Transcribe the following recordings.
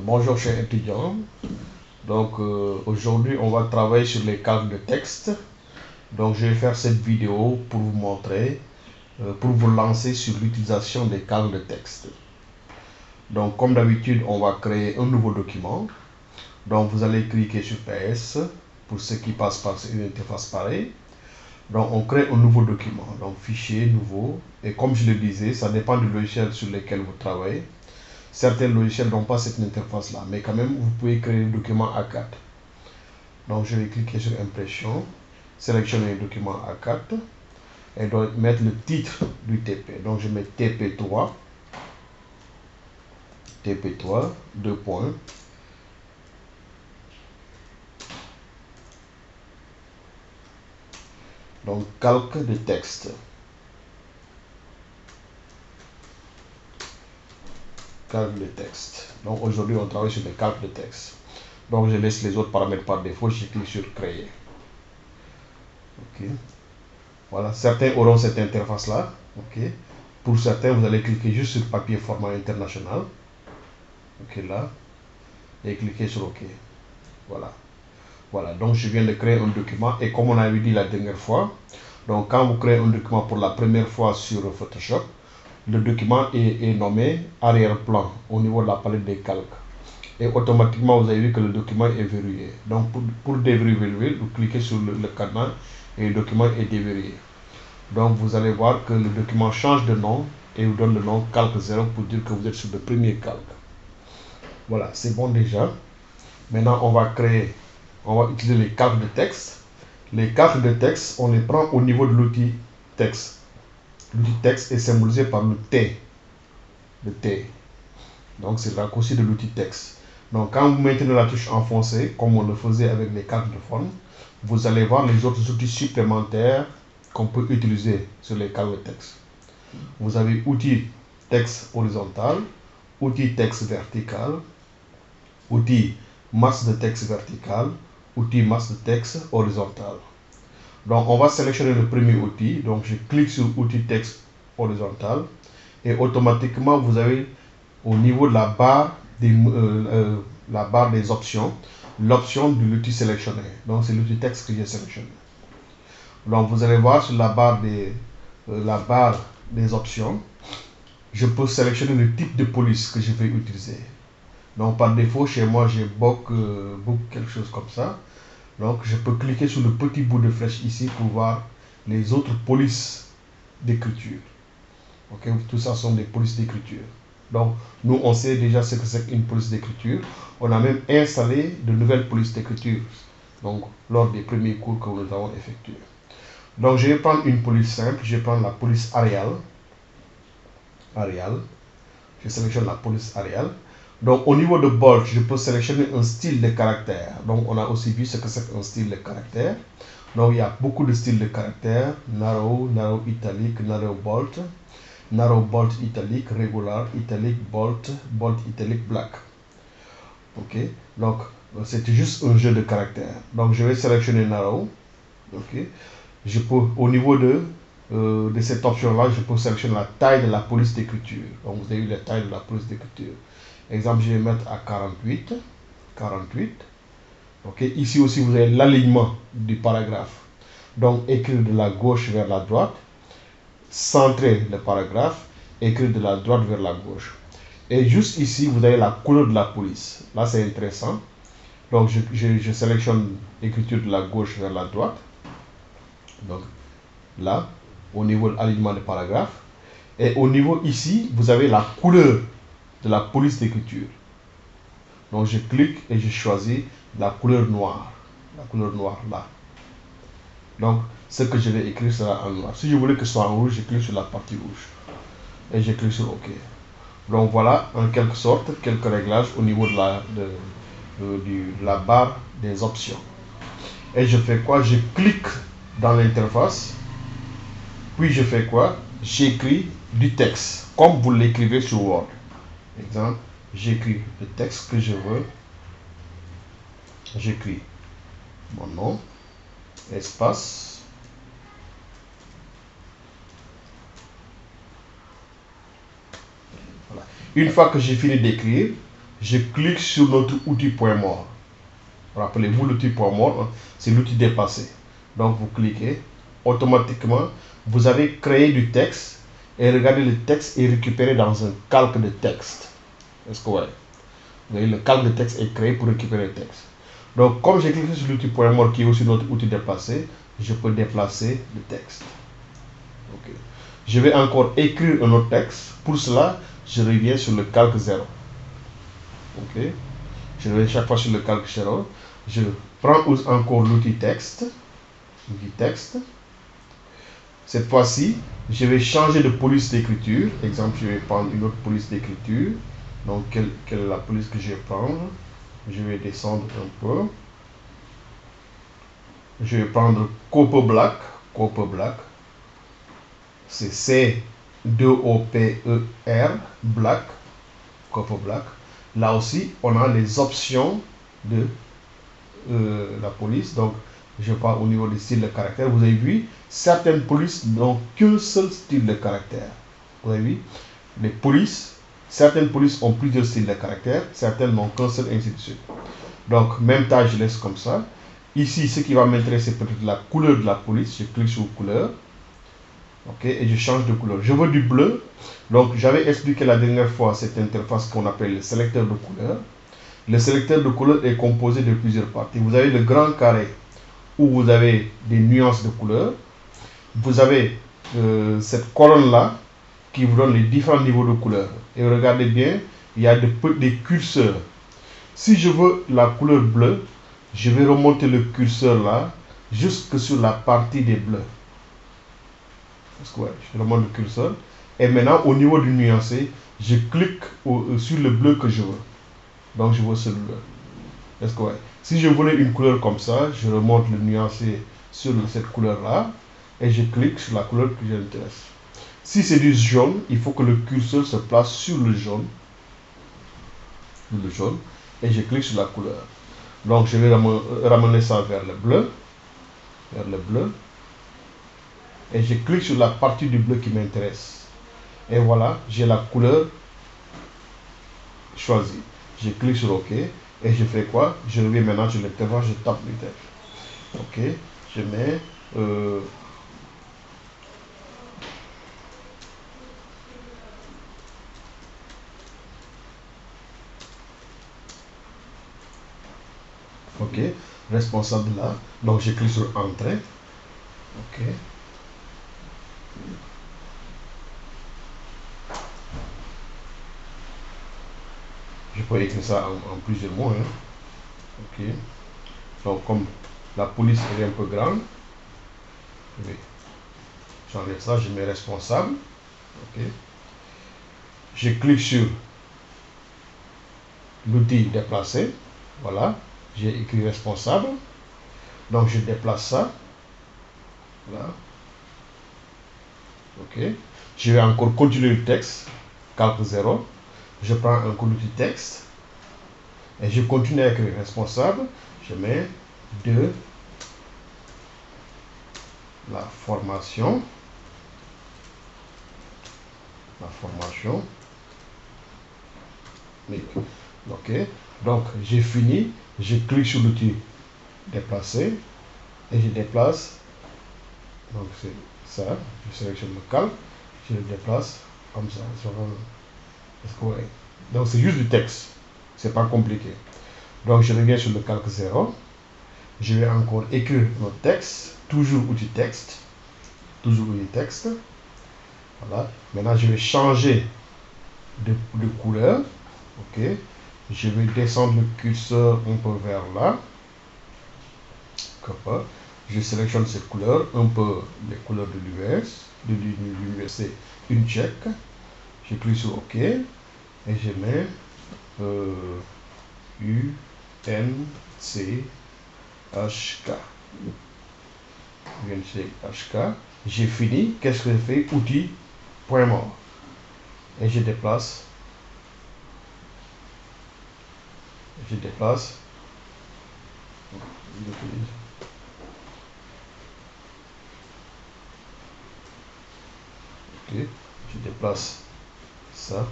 Bonjour chers étudiants. Aujourd'hui on va travailler sur les calques de texte. Donc je vais faire cette vidéo pour vous montrer, pour vous lancer sur l'utilisation des calques de texte. Donc comme d'habitude on va créer un nouveau document. Donc vous allez cliquer sur PS pour ceux qui passent par une interface pareille. Donc on crée un nouveau document, donc fichier nouveau, et comme je le disais, ça dépend du logiciel sur lequel vous travaillez. Certains logiciels n'ont pas cette interface là, mais quand même vous pouvez créer un document A4. Donc je vais cliquer sur impression, sélectionner le document A4 et donc mettre le titre du TP. Donc je mets TP3, deux points. Donc calque de texte. Calque de texte. Donc aujourd'hui on travaille sur les calques de texte. Donc je laisse les autres paramètres par défaut, je clique sur créer. Ok. Voilà, certains auront cette interface là. Ok. Pour certains, vous allez cliquer juste sur papier format international. Ok, là. Et cliquer sur OK. Voilà. Voilà, donc je viens de créer un document et comme on avait dit la dernière fois, donc quand vous créez un document pour la première fois sur Photoshop, le document est nommé arrière-plan au niveau de la palette des calques. Et automatiquement, vous avez vu que le document est verrouillé. Donc pour déverrouiller, vous cliquez sur le cadenas et le document est déverrouillé. Donc vous allez voir que le document change de nom et vous donne le nom calque 0 pour dire que vous êtes sur le premier calque. Voilà, c'est bon déjà. Maintenant, on va utiliser les calques de texte. Les calques de texte, on les prend au niveau de l'outil texte. L'outil texte est symbolisé par le T. Le T. Donc, c'est le raccourci de l'outil texte. Donc, quand vous maintenez la touche enfoncée, comme on le faisait avec les calques de forme, vous allez voir les autres outils supplémentaires qu'on peut utiliser sur les calques de texte. Vous avez outil texte horizontal, outil texte vertical, outil masse de texte vertical, outil masse de texte horizontal. Donc on va sélectionner le premier outil. Donc je clique sur outil texte horizontal et automatiquement vous avez au niveau de la barre des options, l'option de l'outil sélectionné. Donc c'est l'outil texte que j'ai sélectionné. Donc vous allez voir sur la barre des options, je peux sélectionner le type de police que je vais utiliser. Donc par défaut, chez moi, j'ai book quelque chose comme ça. Donc je peux cliquer sur le petit bout de flèche ici pour voir les autres polices d'écriture. Ok, tout ça sont des polices d'écriture. Donc nous, on sait déjà ce que c'est qu'une police d'écriture. On a même installé de nouvelles polices d'écriture. Donc lors des premiers cours que nous avons effectués. Donc je vais prendre une police simple. Je vais prendre la police Arial. Je sélectionne la police Arial. Donc au niveau de bold, je peux sélectionner un style de caractère. Donc on a aussi vu ce que c'est un style de caractère. Donc il y a beaucoup de styles de caractère. Narrow, narrow italic, narrow bold italic, regular, italic, bold italic, black. Ok, donc c'est juste un jeu de caractère. Donc je vais sélectionner narrow. Ok, je peux au niveau de cette option là, je peux sélectionner la taille de la police d'écriture. Donc vous avez eu la taille de la police d'écriture. Exemple, je vais mettre à 48. Ok, ici aussi vous avez l'alignement du paragraphe. Donc écrire de la gauche vers la droite, centrer le paragraphe, écrire de la droite vers la gauche. Et juste ici, vous avez la couleur de la police. Là, c'est intéressant. Donc je sélectionne l'écriture de la gauche vers la droite. Donc là, au niveau de l'alignement de paragraphe. Et au niveau ici, vous avez la couleur de la police d'écriture. Donc je clique et je choisis la couleur noire. La couleur noire là. Donc ce que je vais écrire sera en noir. Si je voulais que ce soit en rouge, je clique sur la partie rouge. Et je clique sur OK. Donc voilà en quelque sorte quelques réglages au niveau de la barre des options. Et je fais quoi? Je clique dans l'interface. Puis je fais quoi? J'écris du texte comme vous l'écrivez sur Word. Exemple, j'écris le texte que je veux. J'écris mon nom, espace, voilà. Une fois que j'ai fini d'écrire, je clique sur notre outil point mort. Rappelez-vous, l'outil point mort, c'est l'outil déplacé. Donc vous cliquez, automatiquement, vous avez créé du texte et regardez, le texte est récupéré dans un calque de texte. Est-ce que vous voyez? Vous voyez, le calque de texte est créé pour récupérer le texte. Donc comme j'ai cliqué sur l'outil point mort qui est aussi notre outil déplacé, je peux déplacer le texte. Okay. Je vais encore écrire un autre texte. Pour cela, je reviens sur le calque 0. Ok. Je reviens chaque fois sur le calque 0. Je prends encore l'outil texte. Cette fois-ci, je vais changer de police d'écriture. Exemple, je vais prendre une autre police d'écriture. Donc, quelle est la police que je vais prendre? Je vais descendre un peu. Je vais prendre Copper Black. C'est C-2-O-P-E-R, Black. Copper Black. Là aussi, on a les options de la police. Donc, je parle au niveau des styles de caractère. Vous avez vu, certaines polices n'ont qu'un seul style de caractère. Vous avez vu, certaines polices ont plusieurs styles de caractère, certaines n'ont qu'un seul, ainsi de suite. Donc, même tâche, je laisse comme ça. Ici, ce qui va m'intéresser, c'est peut-être la couleur de la police. Je clique sur couleur. Ok, et je change de couleur. Je veux du bleu. Donc, j'avais expliqué la dernière fois cette interface qu'on appelle le sélecteur de couleur. Le sélecteur de couleur est composé de plusieurs parties. Vous avez le grand carré où vous avez des nuances de couleur. Vous avez cette colonne-là qui vous donne les différents niveaux de couleur. Et regardez bien, il y a des curseurs. Si je veux la couleur bleue, je vais remonter le curseur là jusque sur la partie des bleus. Je remonte le curseur. Et maintenant, au niveau du nuancé, je clique sur le bleu que je veux. Donc, je veux ce bleu. Est-ce que ouais. Si je voulais une couleur comme ça, je remonte le nuancé sur cette couleur-là et je clique sur la couleur que j'intéresse. Si c'est du jaune, il faut que le curseur se place sur le jaune. Et je clique sur la couleur. Donc, je vais ramener ça vers le bleu. Et je clique sur la partie du bleu qui m'intéresse. Et voilà, j'ai la couleur choisie. Je clique sur OK. Et je fais quoi? Je reviens maintenant sur l'interface, je tape le texte. OK. Je mets... OK. Responsable là. Donc, je clique sur Entrée. OK. Je peux écrire ça en plusieurs mots. Hein. OK. Donc, comme la police est un peu grande, j'enlève ça, je mets responsable. OK. Je clique sur l'outil déplacer. Voilà. J'ai écrit responsable. Donc, je déplace ça. Voilà. OK. Je vais encore continuer le texte. Calque 0. Je prends un coup d'outil texte. Et je continue à écrire responsable. Je mets de la formation. OK. Donc, j'ai fini. Je clique sur l'outil déplacer. Et je déplace. Donc, c'est ça. Je sélectionne le calque. Je le déplace comme ça. Donc, c'est juste du texte. C'est pas compliqué. Donc, je reviens sur le calque 0. Je vais encore écrire notre texte. Toujours outil texte. Voilà. Maintenant, je vais changer de couleur. OK. Je vais descendre le curseur un peu vers là. Je sélectionne cette couleur, un peu les couleurs de l'université, une check. Je clique sur OK et je mets UNCHK. J'ai fini. Qu'est-ce que je fais? Outil, point mort. Et je déplace. Ok, je déplace ça.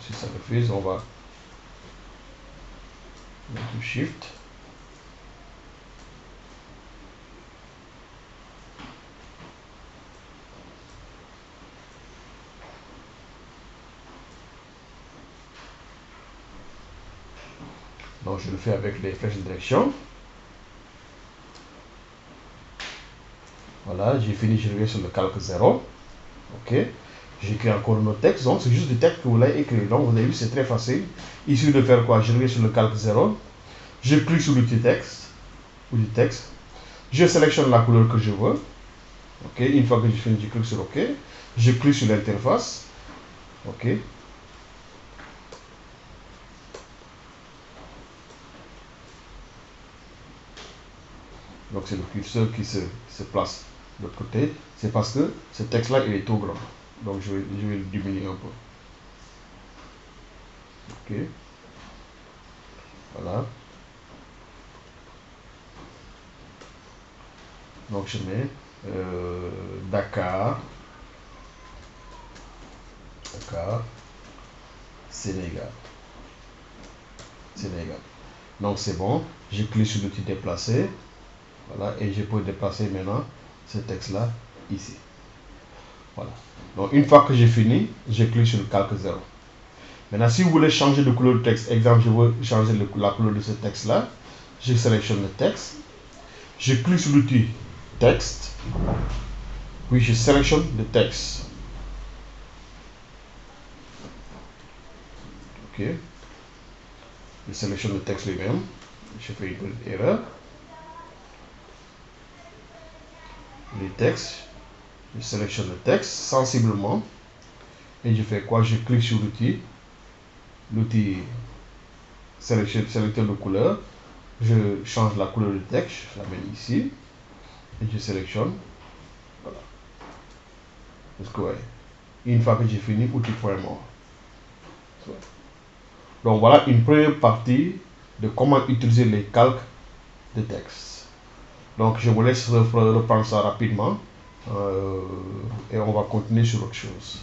Si ça refuse, on va mettre Shift. Donc je le fais avec les flèches de direction. Voilà, j'ai fini, je reviens sur le calque 0. Ok. J'écris encore un autre texte, donc c'est juste du texte que vous l'avez écrit. Donc vous avez vu, c'est très facile. Il suffit de faire quoi? Je reviens sur le calque 0. Je clique sur l'outil texte, ou du texte. Je sélectionne la couleur que je veux. Ok. Une fois que j'ai fini, je clique sur OK. Je clique sur l'interface. Ok. Donc c'est le curseur qui se place de l'autre côté. C'est parce que ce texte-là, il est trop grand. Donc je vais le diminuer un peu. Ok. Voilà. Donc je mets Dakar, Sénégal. Donc c'est bon. Je clique sur l'outil déplacer. Voilà. Et je peux déplacer maintenant ce texte-là ici. Voilà. Donc une fois que j'ai fini, je clique sur le calque 0. Maintenant, si vous voulez changer de couleur de texte, exemple, je veux changer la couleur de ce texte-là, je sélectionne le texte, je clique sur l'outil texte, puis je sélectionne le texte. Ok. Je sélectionne le texte lui-même. Je fais une petite erreur. Le texte. Je sélectionne le texte sensiblement. Et je fais quoi? Je clique sur l'outil sélecteur de couleur. Je change la couleur du texte. Je la mets ici. Et je sélectionne. Voilà. Parce que, ouais. Une fois que j'ai fini, outil point mort. Donc voilà une première partie de comment utiliser les calques de texte. Donc je vous laisse reprendre ça rapidement et on va continuer sur autre chose.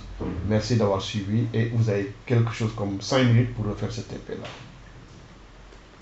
Merci d'avoir suivi et vous avez quelque chose comme 5 minutes pour refaire ce TP là.